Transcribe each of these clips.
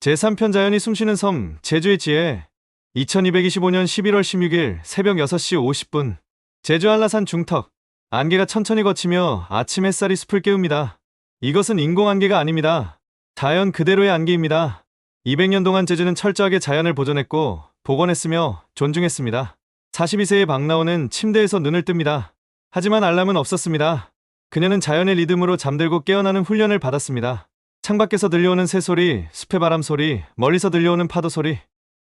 제3편 자연이 숨쉬는 섬, 제주의 지혜. 2225년 11월 16일 새벽 6시 50분. 제주 한라산 중턱. 안개가 천천히 걷히며 아침 햇살이 숲을 깨웁니다. 이것은 인공 안개가 아닙니다. 자연 그대로의 안개입니다. 200년 동안 제주는 철저하게 자연을 보존했고 복원했으며 존중했습니다. 42세의 박나오는 침대에서 눈을 뜹니다. 하지만 알람은 없었습니다. 그녀는 자연의 리듬으로 잠들고 깨어나는 훈련을 받았습니다. 창밖에서 들려오는 새소리, 숲의 바람 소리, 멀리서 들려오는 파도 소리.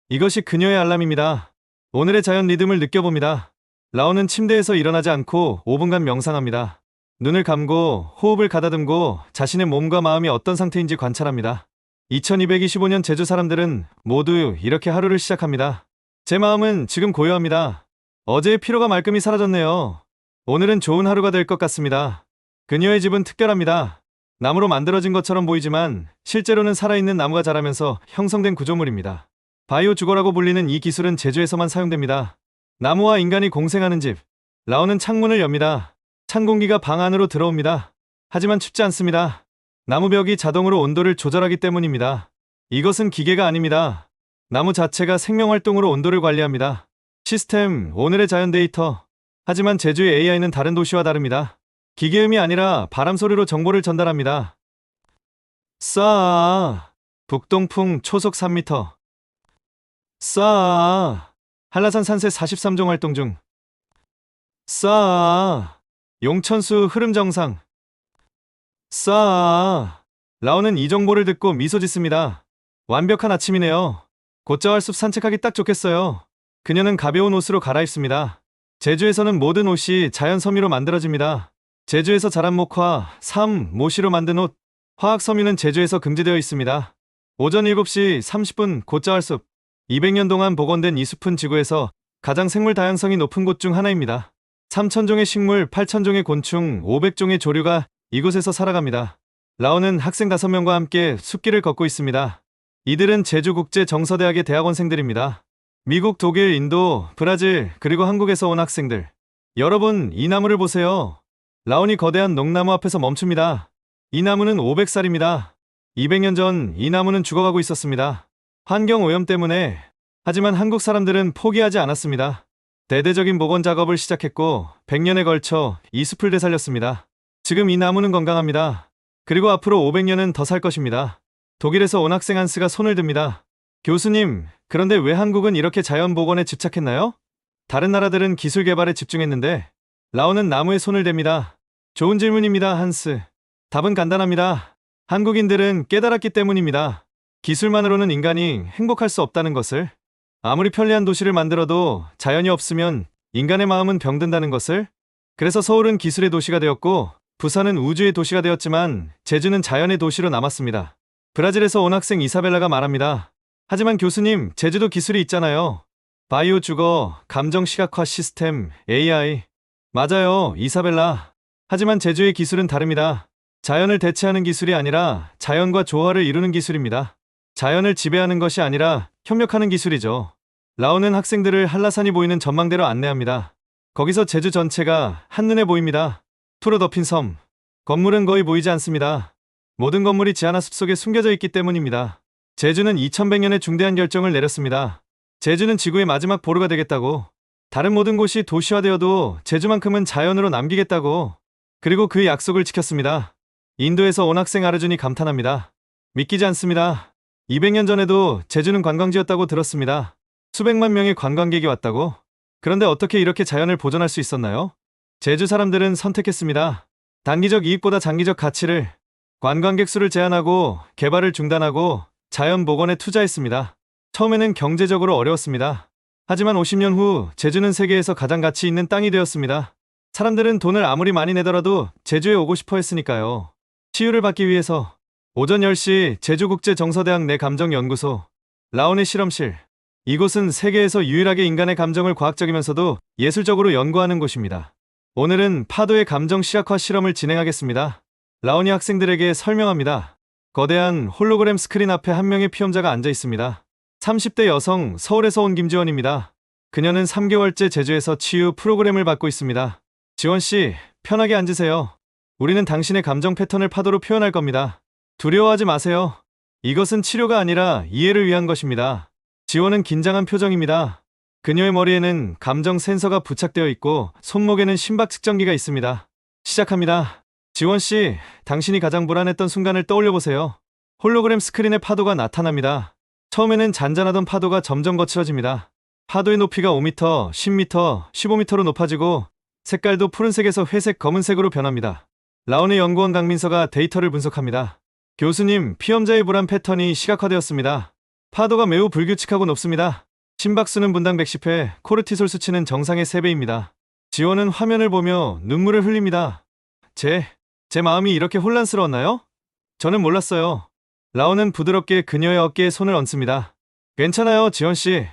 이것이 그녀의 알람입니다. 오늘의 자연 리듬을 느껴봅니다. 라온은 침대에서 일어나지 않고 5분간 명상합니다. 눈을 감고 호흡을 가다듬고 자신의 몸과 마음이 어떤 상태인지 관찰합니다. 2225년 제주 사람들은 모두 이렇게 하루를 시작합니다. 제 마음은 지금 고요합니다. 어제의 피로가 말끔히 사라졌네요. 오늘은 좋은 하루가 될 것 같습니다. 그녀의 집은 특별합니다. 나무로 만들어진 것처럼 보이지만 실제로는 살아있는 나무가 자라면서 형성된 구조물입니다. 바이오 주거라고 불리는 이 기술은 제주에서만 사용됩니다. 나무와 인간이 공생하는 집. 라온은 창문을 엽니다. 찬 공기가 방 안으로 들어옵니다. 하지만 춥지 않습니다. 나무 벽이 자동으로 온도를 조절하기 때문입니다. 이것은 기계가 아닙니다. 나무 자체가 생명활동으로 온도를 관리합니다. 시스템, 오늘의 자연 데이터. 하지만 제주의 AI는 다른 도시와 다릅니다. 기계음이 아니라 바람 소리로 정보를 전달합니다. 싸 북동풍 초속 3m. 싸 한라산 산세 43종 활동 중. 싸 용천수 흐름 정상. 싸 라온은 이 정보를 듣고 미소 짓습니다. 완벽한 아침이네요. 곧자왈 숲 산책하기 딱 좋겠어요. 그녀는 가벼운 옷으로 갈아입습니다. 제주에서는 모든 옷이 자연 섬유로 만들어집니다. 제주에서 자란 목화, 모시로 만든 옷. 화학 섬유는 제주에서 금지되어 있습니다. 오전 7시 30분 곧자왈 숲. 200년 동안 복원된 이 숲은 지구에서 가장 생물 다양성이 높은 곳 중 하나입니다. 3,000종의 식물, 8,000종의 곤충, 500종의 조류가 이곳에서 살아갑니다. 라온은 학생 5명과 함께 숲길을 걷고 있습니다. 이들은 제주국제정서대학의 대학원생들입니다. 미국, 독일, 인도, 브라질, 그리고 한국에서 온 학생들. 여러분, 이 나무를 보세요. 라온이 거대한 농나무 앞에서 멈춥니다. 이 나무는 500살입니다. 200년 전 이 나무는 죽어가고 있었습니다. 환경 오염 때문에. 하지만 한국 사람들은 포기하지 않았습니다. 대대적인 복원 작업을 시작했고 100년에 걸쳐 이 숲을 되살렸습니다. 지금 이 나무는 건강합니다. 그리고 앞으로 500년은 더 살 것입니다. 독일에서 온 학생 한스가 손을 듭니다. 교수님, 그런데 왜 한국은 이렇게 자연 복원에 집착했나요? 다른 나라들은 기술 개발에 집중했는데. 라온은 나무에 손을 댑니다. 좋은 질문입니다, 한스. 답은 간단합니다. 한국인들은 깨달았기 때문입니다. 기술만으로는 인간이 행복할 수 없다는 것을. 아무리 편리한 도시를 만들어도 자연이 없으면 인간의 마음은 병든다는 것을. 그래서 서울은 기술의 도시가 되었고 부산은 우주의 도시가 되었지만 제주는 자연의 도시로 남았습니다. 브라질에서 온 학생 이사벨라가 말합니다. 하지만 교수님, 제주도 기술이 있잖아요. 바이오 주거, 감정 시각화 시스템, AI. 맞아요, 이사벨라. 하지만 제주의 기술은 다릅니다. 자연을 대체하는 기술이 아니라 자연과 조화를 이루는 기술입니다. 자연을 지배하는 것이 아니라 협력하는 기술이죠. 라온은 학생들을 한라산이 보이는 전망대로 안내합니다. 거기서 제주 전체가 한눈에 보입니다. 풀로 덮인 섬. 건물은 거의 보이지 않습니다. 모든 건물이 지하나 숲속에 숨겨져 있기 때문입니다. 제주는 2100년에 중대한 결정을 내렸습니다. 제주는 지구의 마지막 보루가 되겠다고. 다른 모든 곳이 도시화되어도 제주만큼은 자연으로 남기겠다고. 그리고 그 약속을 지켰습니다. 인도에서 온 학생 아르준이 감탄합니다. 믿기지 않습니다. 200년 전에도 제주는 관광지였다고 들었습니다. 수백만 명의 관광객이 왔다고. 그런데 어떻게 이렇게 자연을 보존할 수 있었나요? 제주 사람들은 선택했습니다. 단기적 이익보다 장기적 가치를. 관광객 수를 제한하고 개발을 중단하고 자연 복원에 투자했습니다. 처음에는 경제적으로 어려웠습니다. 하지만 50년 후 제주는 세계에서 가장 가치 있는 땅이 되었습니다. 사람들은 돈을 아무리 많이 내더라도 제주에 오고 싶어 했으니까요. 치유를 받기 위해서. 오전 10시 제주국제정서대학 내 감정연구소. 라온의 실험실. 이곳은 세계에서 유일하게 인간의 감정을 과학적이면서도 예술적으로 연구하는 곳입니다. 오늘은 파도의 감정 시각화 실험을 진행하겠습니다. 라온이 학생들에게 설명합니다. 거대한 홀로그램 스크린 앞에 한 명의 피험자가 앉아 있습니다. 30대 여성, 서울에서 온 김지원입니다. 그녀는 3개월째 제주에서 치유 프로그램을 받고 있습니다. 지원씨, 편하게 앉으세요. 우리는 당신의 감정 패턴을 파도로 표현할 겁니다. 두려워하지 마세요. 이것은 치료가 아니라 이해를 위한 것입니다. 지원은 긴장한 표정입니다. 그녀의 머리에는 감정 센서가 부착되어 있고 손목에는 심박 측정기가 있습니다. 시작합니다. 지원 씨, 당신이 가장 불안했던 순간을 떠올려 보세요. 홀로그램 스크린에 파도가 나타납니다. 처음에는 잔잔하던 파도가 점점 거칠어집니다. 파도의 높이가 5m, 10m, 15m로 높아지고 색깔도 푸른색에서 회색, 검은색으로 변합니다. 라온의 연구원 강민서가 데이터를 분석합니다. 교수님, 피험자의 불안 패턴이 시각화되었습니다. 파도가 매우 불규칙하고 높습니다. 심박수는 분당 110회, 코르티솔 수치는 정상의 3배입니다. 지원은 화면을 보며 눈물을 흘립니다. 제 마음이 이렇게 혼란스러웠나요? 저는 몰랐어요. 라온은 부드럽게 그녀의 어깨에 손을 얹습니다. 괜찮아요, 지원씨.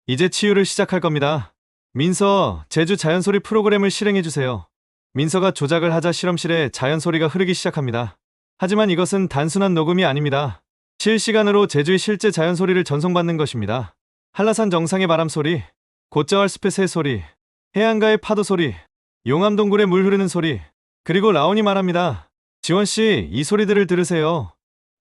이제 치유를 시작할 겁니다. 민서, 제주 자연소리 프로그램을 실행해주세요. 민서가 조작을 하자 실험실에 자연소리가 흐르기 시작합니다. 하지만 이것은 단순한 녹음이 아닙니다. 실시간으로 제주의 실제 자연소리를 전송받는 것입니다. 한라산 정상의 바람소리, 곶자왈 숲의 새소리, 해안가의 파도소리, 용암동굴의 물 흐르는 소리, 그리고 라온이 말합니다. 지원씨, 이 소리들을 들으세요.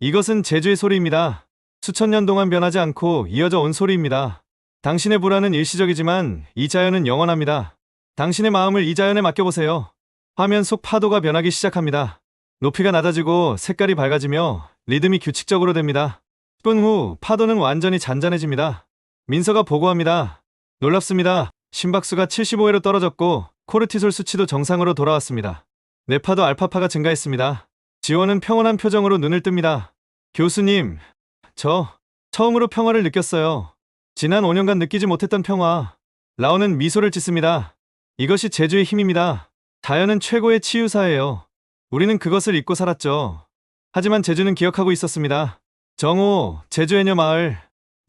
이것은 제주의 소리입니다. 수천 년 동안 변하지 않고 이어져 온 소리입니다. 당신의 불안은 일시적이지만 이 자연은 영원합니다. 당신의 마음을 이 자연에 맡겨보세요. 화면 속 파도가 변하기 시작합니다. 높이가 낮아지고 색깔이 밝아지며 리듬이 규칙적으로 됩니다. 10분 후 파도는 완전히 잔잔해집니다. 민서가 보고합니다. 놀랍습니다. 심박수가 75회로 떨어졌고 코르티솔 수치도 정상으로 돌아왔습니다. 뇌파도 알파파가 증가했습니다. 지원은 평온한 표정으로 눈을 뜹니다. 교수님, 저 처음으로 평화를 느꼈어요. 지난 5년간 느끼지 못했던 평화. 라온은 미소를 짓습니다. 이것이 제주의 힘입니다. 자연은 최고의 치유사예요. 우리는 그것을 잊고 살았죠. 하지만 제주는 기억하고 있었습니다. 정오, 제주 해녀 마을.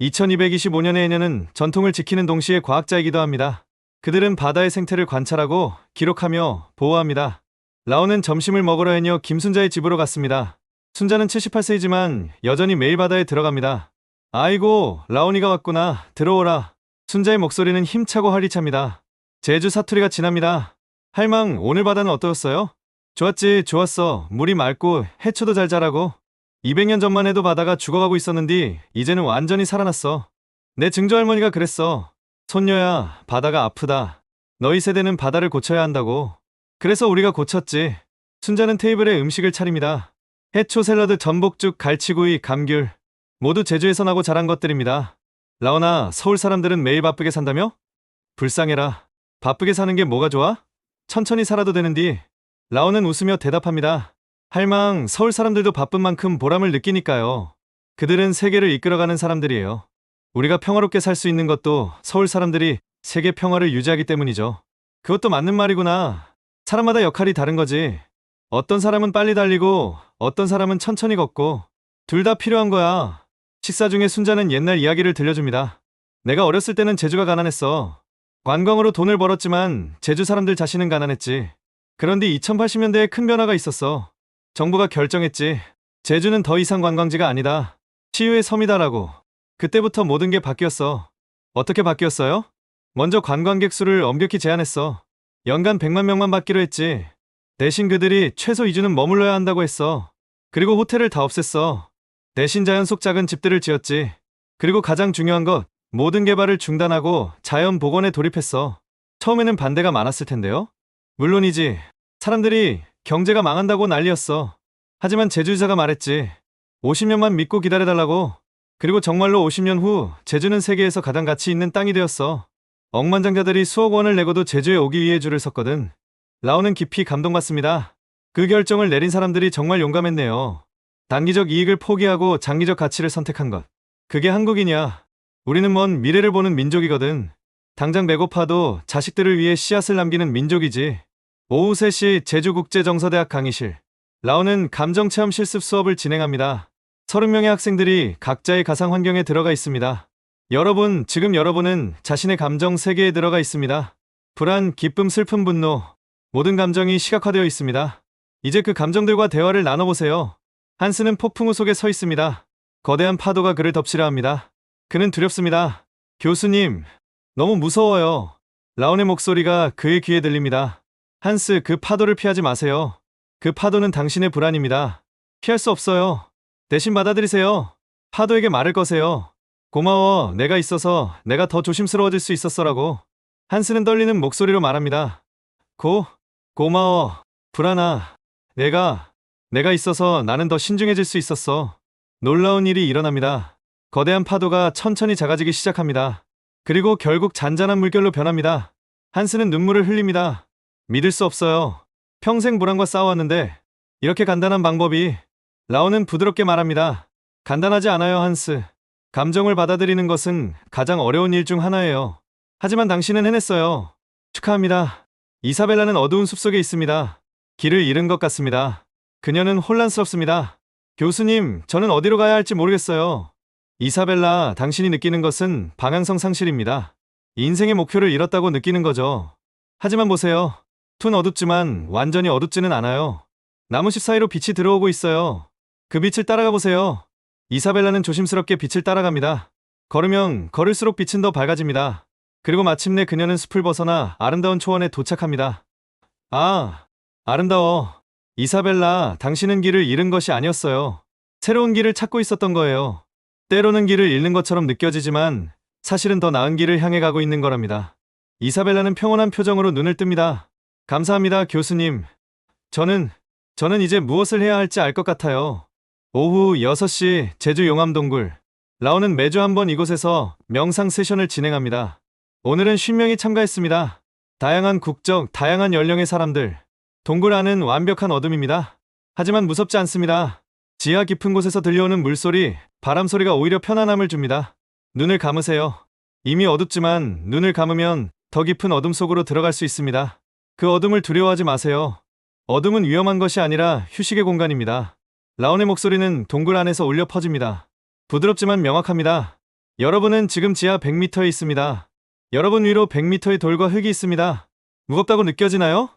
2225년의 해녀는 전통을 지키는 동시에 과학자이기도 합니다. 그들은 바다의 생태를 관찰하고 기록하며 보호합니다. 라온은 점심을 먹으러 해녀 김순자의 집으로 갔습니다. 순자는 78세이지만 여전히 매일 바다에 들어갑니다. 아이고, 라온이가 왔구나. 들어오라. 순자의 목소리는 힘차고 활기찹니다. 제주 사투리가 진합니다. 할망, 오늘 바다는 어떠셨어요? 좋았지, 좋았어. 물이 맑고 해초도 잘 자라고. 200년 전만 해도 바다가 죽어가고 있었는데 이제는 완전히 살아났어. 내 증조할머니가 그랬어. 손녀야, 바다가 아프다. 너희 세대는 바다를 고쳐야 한다고. 그래서 우리가 고쳤지. 순자는 테이블에 음식을 차립니다. 해초 샐러드, 전복죽, 갈치구이, 감귤. 모두 제주에서 나고 자란 것들입니다. 라온아, 서울 사람들은 매일 바쁘게 산다며? 불쌍해라. 바쁘게 사는 게 뭐가 좋아? 천천히 살아도 되는디. 라온은 웃으며 대답합니다. 할망, 서울 사람들도 바쁜 만큼 보람을 느끼니까요. 그들은 세계를 이끌어가는 사람들이에요. 우리가 평화롭게 살 수 있는 것도 서울 사람들이 세계 평화를 유지하기 때문이죠. 그것도 맞는 말이구나. 사람마다 역할이 다른 거지. 어떤 사람은 빨리 달리고 어떤 사람은 천천히 걷고 둘 다 필요한 거야. 식사 중에 순자는 옛날 이야기를 들려줍니다. 내가 어렸을 때는 제주가 가난했어. 관광으로 돈을 벌었지만 제주 사람들 자신은 가난했지. 그런데 2080년대에 큰 변화가 있었어. 정부가 결정했지. 제주는 더 이상 관광지가 아니다. 치유의 섬이다라고. 그때부터 모든 게 바뀌었어. 어떻게 바뀌었어요? 먼저 관광객 수를 엄격히 제한했어. 연간 100만 명만 받기로 했지. 대신 그들이 최소 2주는 머물러야 한다고 했어. 그리고 호텔을 다 없앴어. 대신 자연 속 작은 집들을 지었지. 그리고 가장 중요한 것, 모든 개발을 중단하고 자연 복원에 돌입했어. 처음에는 반대가 많았을 텐데요. 물론이지. 사람들이 경제가 망한다고 난리였어. 하지만 제주지사가 말했지. 50년만 믿고 기다려달라고. 그리고 정말로 50년 후 제주는 세계에서 가장 가치 있는 땅이 되었어. 억만장자들이 수억 원을 내고도 제주에 오기 위해 줄을 섰거든. 라온은 깊이 감동받습니다. 그 결정을 내린 사람들이 정말 용감했네요. 단기적 이익을 포기하고 장기적 가치를 선택한 것. 그게 한국이냐. 우리는 먼 미래를 보는 민족이거든. 당장 배고파도 자식들을 위해 씨앗을 남기는 민족이지. 오후 3시 제주국제정서대학 강의실. 라온은 감정체험 실습 수업을 진행합니다. 30명의 학생들이 각자의 가상 환경에 들어가 있습니다. 지금 여러분은 자신의 감정 세계에 들어가 있습니다. 불안, 기쁨, 슬픔, 분노. 모든 감정이 시각화되어 있습니다. 이제 그 감정들과 대화를 나눠보세요. 한스는 폭풍우 속에 서 있습니다. 거대한 파도가 그를 덮치려 합니다. 그는 두렵습니다. 교수님, 너무 무서워요. 라온의 목소리가 그의 귀에 들립니다. 한스, 그 파도를 피하지 마세요. 그 파도는 당신의 불안입니다. 피할 수 없어요. 대신 받아들이세요. 파도에게 말을 거세요. 고마워, 내가 있어서 내가 더 조심스러워질 수 있었어라고. 한스는 떨리는 목소리로 말합니다. 고마워, 불안아. 내가 있어서 나는 더 신중해질 수 있었어. 놀라운 일이 일어납니다. 거대한 파도가 천천히 작아지기 시작합니다. 그리고 결국 잔잔한 물결로 변합니다. 한스는 눈물을 흘립니다. 믿을 수 없어요. 평생 불안과 싸워왔는데 이렇게 간단한 방법이. 라온은 부드럽게 말합니다. 간단하지 않아요, 한스. 감정을 받아들이는 것은 가장 어려운 일 중 하나예요. 하지만 당신은 해냈어요. 축하합니다. 이사벨라는 어두운 숲속에 있습니다. 길을 잃은 것 같습니다. 그녀는 혼란스럽습니다. 교수님, 저는 어디로 가야 할지 모르겠어요. 이사벨라, 당신이 느끼는 것은 방향성 상실입니다. 인생의 목표를 잃었다고 느끼는 거죠. 하지만 보세요. 툰 어둡지만 완전히 어둡지는 않아요. 나무숲 사이로 빛이 들어오고 있어요. 그 빛을 따라가 보세요. 이사벨라는 조심스럽게 빛을 따라갑니다. 걸으면 걸을수록 빛은 더 밝아집니다. 그리고 마침내 그녀는 숲을 벗어나 아름다운 초원에 도착합니다. 아, 아름다워. 이사벨라, 당신은 길을 잃은 것이 아니었어요. 새로운 길을 찾고 있었던 거예요. 때로는 길을 잃는 것처럼 느껴지지만 사실은 더 나은 길을 향해 가고 있는 거랍니다. 이사벨라는 평온한 표정으로 눈을 뜹니다. 감사합니다, 교수님. 저는 이제 무엇을 해야 할지 알 것 같아요. 오후 6시 제주 용암동굴. 라온은 매주 한 번 이곳에서 명상 세션을 진행합니다. 오늘은 50명이 참가했습니다. 다양한 국적, 다양한 연령의 사람들. 동굴 안은 완벽한 어둠입니다. 하지만 무섭지 않습니다. 지하 깊은 곳에서 들려오는 물소리, 바람소리가 오히려 편안함을 줍니다. 눈을 감으세요. 이미 어둡지만 눈을 감으면 더 깊은 어둠 속으로 들어갈 수 있습니다. 그 어둠을 두려워하지 마세요. 어둠은 위험한 것이 아니라 휴식의 공간입니다. 라온의 목소리는 동굴 안에서 울려 퍼집니다. 부드럽지만 명확합니다. 여러분은 지금 지하 100m에 있습니다. 여러분 위로 100m의 돌과 흙이 있습니다. 무겁다고 느껴지나요?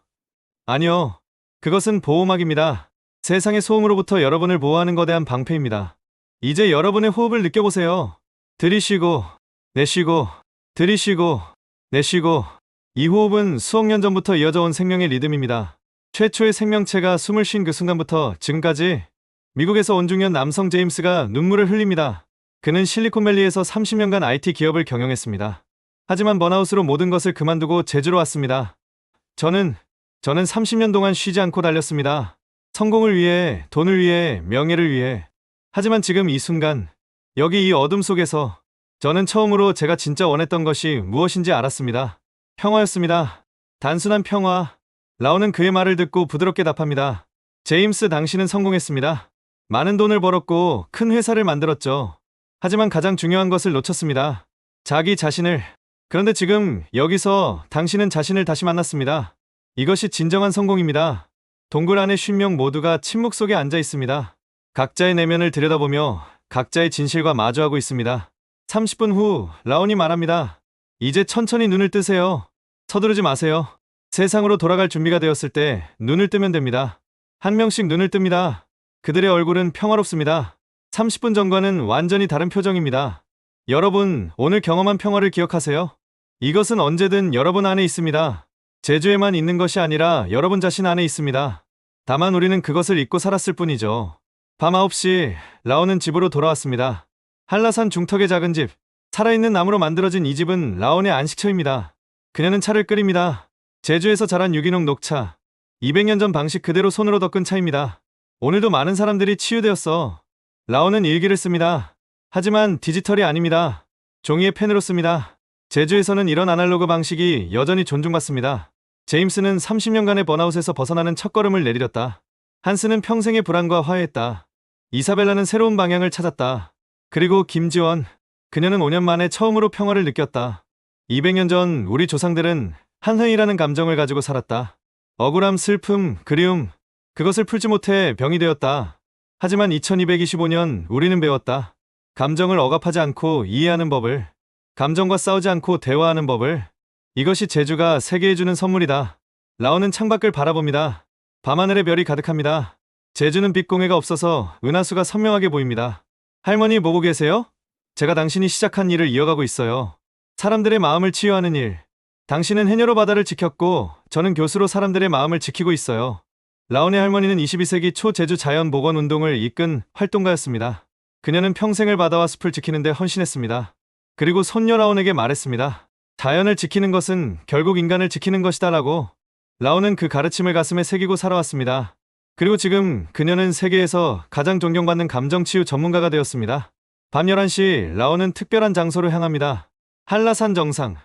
아니요. 그것은 보호막입니다. 세상의 소음으로부터 여러분을 보호하는 거대한 방패입니다. 이제 여러분의 호흡을 느껴보세요. 들이쉬고, 내쉬고, 들이쉬고, 내쉬고. 이 호흡은 수억 년 전부터 이어져 온 생명의 리듬입니다. 최초의 생명체가 숨을 쉰 그 순간부터 지금까지. 미국에서 온 중년 남성 제임스가 눈물을 흘립니다. 그는 실리콘밸리에서 30년간 IT 기업을 경영했습니다. 하지만 번아웃으로 모든 것을 그만두고 제주로 왔습니다. 저는 30년 동안 쉬지 않고 달렸습니다. 성공을 위해, 돈을 위해, 명예를 위해. 하지만 지금 이 순간, 여기 이 어둠 속에서 저는 처음으로 제가 진짜 원했던 것이 무엇인지 알았습니다. 평화였습니다. 단순한 평화. 라온은 그의 말을 듣고 부드럽게 답합니다. 제임스, 당신은 성공했습니다. 많은 돈을 벌었고 큰 회사를 만들었죠. 하지만 가장 중요한 것을 놓쳤습니다. 자기 자신을. 그런데 지금 여기서 당신은 자신을 다시 만났습니다. 이것이 진정한 성공입니다. 동굴 안의 50명 모두가 침묵 속에 앉아 있습니다. 각자의 내면을 들여다보며 각자의 진실과 마주하고 있습니다. 30분 후 라온이 말합니다. 이제 천천히 눈을 뜨세요. 서두르지 마세요. 세상으로 돌아갈 준비가 되었을 때 눈을 뜨면 됩니다. 한 명씩 눈을 뜹니다. 그들의 얼굴은 평화롭습니다. 30분 전과는 완전히 다른 표정입니다. 여러분, 오늘 경험한 평화를 기억하세요. 이것은 언제든 여러분 안에 있습니다. 제주에만 있는 것이 아니라 여러분 자신 안에 있습니다. 다만 우리는 그것을 잊고 살았을 뿐이죠. 밤 9시, 라온은 집으로 돌아왔습니다. 한라산 중턱의 작은 집. 살아있는 나무로 만들어진 이 집은 라온의 안식처입니다. 그녀는 차를 끓입니다. 제주에서 자란 유기농 녹차. 200년 전 방식 그대로 손으로 덮은 차입니다. 오늘도 많은 사람들이 치유되었어. 라온은 일기를 씁니다. 하지만 디지털이 아닙니다. 종이에 펜으로 씁니다. 제주에서는 이런 아날로그 방식이 여전히 존중받습니다. 제임스는 30년간의 번아웃에서 벗어나는 첫걸음을 내디뎠다. 한스는 평생의 불안과 화해했다. 이사벨라는 새로운 방향을 찾았다. 그리고 김지원, 그녀는 5년 만에 처음으로 평화를 느꼈다. 200년 전 우리 조상들은 한회이라는 감정을 가지고 살았다. 억울함, 슬픔, 그리움, 그것을 풀지 못해 병이 되었다. 하지만 2225년 우리는 배웠다. 감정을 억압하지 않고 이해하는 법을. 감정과 싸우지 않고 대화하는 법을. 이것이 제주가 세계에 주는 선물이다. 라온은 창밖을 바라봅니다. 밤하늘에 별이 가득합니다. 제주는 빛공해가 없어서 은하수가 선명하게 보입니다. 할머니 보고 계세요? 제가 당신이 시작한 일을 이어가고 있어요. 사람들의 마음을 치유하는 일. 당신은 해녀로 바다를 지켰고 저는 교수로 사람들의 마음을 지키고 있어요. 라온의 할머니는 22세기 초 제주 자연복원 운동을 이끈 활동가였습니다. 그녀는 평생을 바다와 숲을 지키는 데 헌신했습니다. 그리고 손녀 라온에게 말했습니다. 자연을 지키는 것은 결국 인간을 지키는 것이다라고. 라온은 그 가르침을 가슴에 새기고 살아왔습니다. 그리고 지금 그녀는 세계에서 가장 존경받는 감정치유 전문가가 되었습니다. 밤 11시 라온은 특별한 장소로 향합니다. 한라산 정상.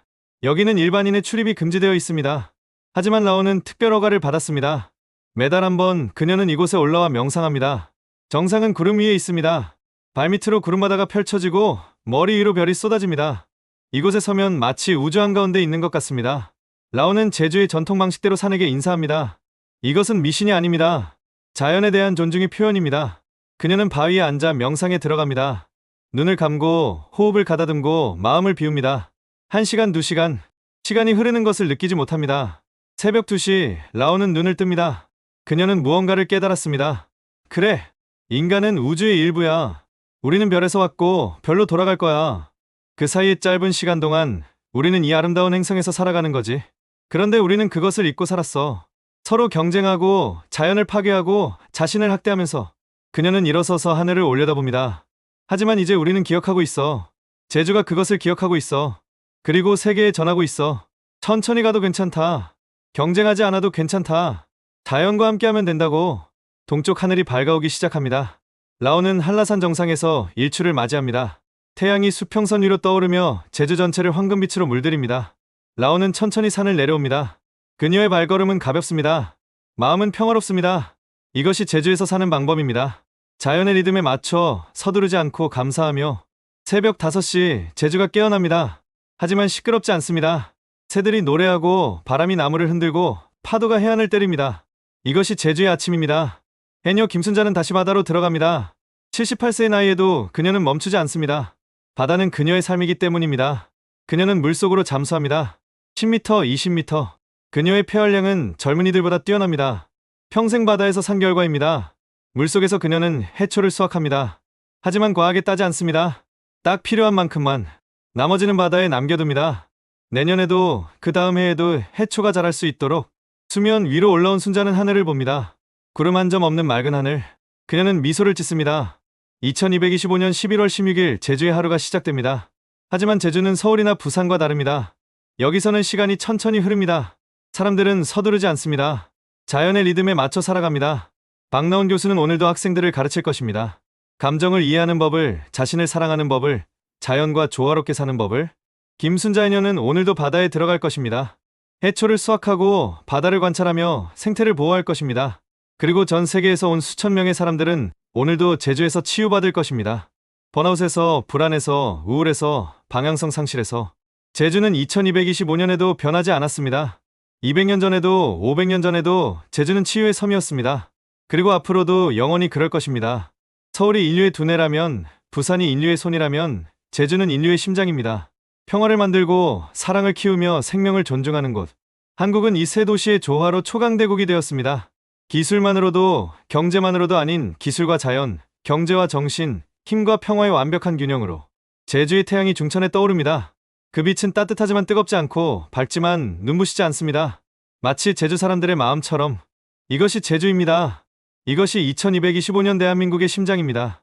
여기는 일반인의 출입이 금지되어 있습니다. 하지만 라온은 특별 허가를 받았습니다. 매달 한 번 그녀는 이곳에 올라와 명상합니다. 정상은 구름 위에 있습니다. 발밑으로 구름바다가 펼쳐지고 머리 위로 별이 쏟아집니다. 이곳에 서면 마치 우주 한가운데 있는 것 같습니다. 라온은 제주의 전통 방식대로 산에게 인사합니다. 이것은 미신이 아닙니다. 자연에 대한 존중의 표현입니다. 그녀는 바위에 앉아 명상에 들어갑니다. 눈을 감고 호흡을 가다듬고 마음을 비웁니다. 1시간, 2시간. 시간이 흐르는 것을 느끼지 못합니다. 새벽 2시, 라온은 눈을 뜹니다. 그녀는 무언가를 깨달았습니다. 그래, 인간은 우주의 일부야. 우리는 별에서 왔고 별로 돌아갈 거야. 그 사이의 짧은 시간 동안 우리는 이 아름다운 행성에서 살아가는 거지. 그런데 우리는 그것을 잊고 살았어. 서로 경쟁하고 자연을 파괴하고 자신을 학대하면서. 그녀는 일어서서 하늘을 올려다봅니다. 하지만 이제 우리는 기억하고 있어. 제주가 그것을 기억하고 있어. 그리고 세계에 전하고 있어. 천천히 가도 괜찮다. 경쟁하지 않아도 괜찮다. 자연과 함께하면 된다고. 동쪽 하늘이 밝아오기 시작합니다. 라온은 한라산 정상에서 일출을 맞이합니다. 태양이 수평선 위로 떠오르며 제주 전체를 황금빛으로 물들입니다. 라온은 천천히 산을 내려옵니다. 그녀의 발걸음은 가볍습니다. 마음은 평화롭습니다. 이것이 제주에서 사는 방법입니다. 자연의 리듬에 맞춰 서두르지 않고 감사하며. 새벽 5시 제주가 깨어납니다. 하지만 시끄럽지 않습니다. 새들이 노래하고 바람이 나무를 흔들고 파도가 해안을 때립니다. 이것이 제주의 아침입니다. 해녀 김순자는 다시 바다로 들어갑니다. 78세의 나이에도 그녀는 멈추지 않습니다. 바다는 그녀의 삶이기 때문입니다. 그녀는 물속으로 잠수합니다. 10m, 20m. 그녀의 폐활량은 젊은이들보다 뛰어납니다. 평생 바다에서 산 결과입니다. 물속에서 그녀는 해초를 수확합니다. 하지만 과하게 따지 않습니다. 딱 필요한 만큼만. 나머지는 바다에 남겨둡니다. 내년에도 그 다음 해에도 해초가 자랄 수 있도록. 수면 위로 올라온 순자는 하늘을 봅니다. 구름 한 점 없는 맑은 하늘. 그녀는 미소를 짓습니다. 2225년 11월 16일 제주의 하루가 시작됩니다. 하지만 제주는 서울이나 부산과 다릅니다. 여기서는 시간이 천천히 흐릅니다. 사람들은 서두르지 않습니다. 자연의 리듬에 맞춰 살아갑니다. 박나온 교수는 오늘도 학생들을 가르칠 것입니다. 감정을 이해하는 법을, 자신을 사랑하는 법을, 자연과 조화롭게 사는 법을. 김순자 해녀는 오늘도 바다에 들어갈 것입니다. 해초를 수확하고 바다를 관찰하며 생태를 보호할 것입니다. 그리고 전 세계에서 온 수천 명의 사람들은 오늘도 제주에서 치유받을 것입니다. 번아웃에서, 불안에서, 우울에서, 방향성 상실에서. 제주는 2225년에도 변하지 않았습니다. 200년 전에도 500년 전에도 제주는 치유의 섬이었습니다. 그리고 앞으로도 영원히 그럴 것입니다. 서울이 인류의 두뇌라면, 부산이 인류의 손이라면 제주는 인류의 심장입니다. 평화를 만들고 사랑을 키우며 생명을 존중하는 곳. 한국은 이 세 도시의 조화로 초강대국이 되었습니다. 기술만으로도 경제만으로도 아닌 기술과 자연, 경제와 정신, 힘과 평화의 완벽한 균형으로. 제주의 태양이 중천에 떠오릅니다. 그 빛은 따뜻하지만 뜨겁지 않고 밝지만 눈부시지 않습니다. 마치 제주 사람들의 마음처럼. 이것이 제주입니다. 이것이 2225년 대한민국의 심장입니다.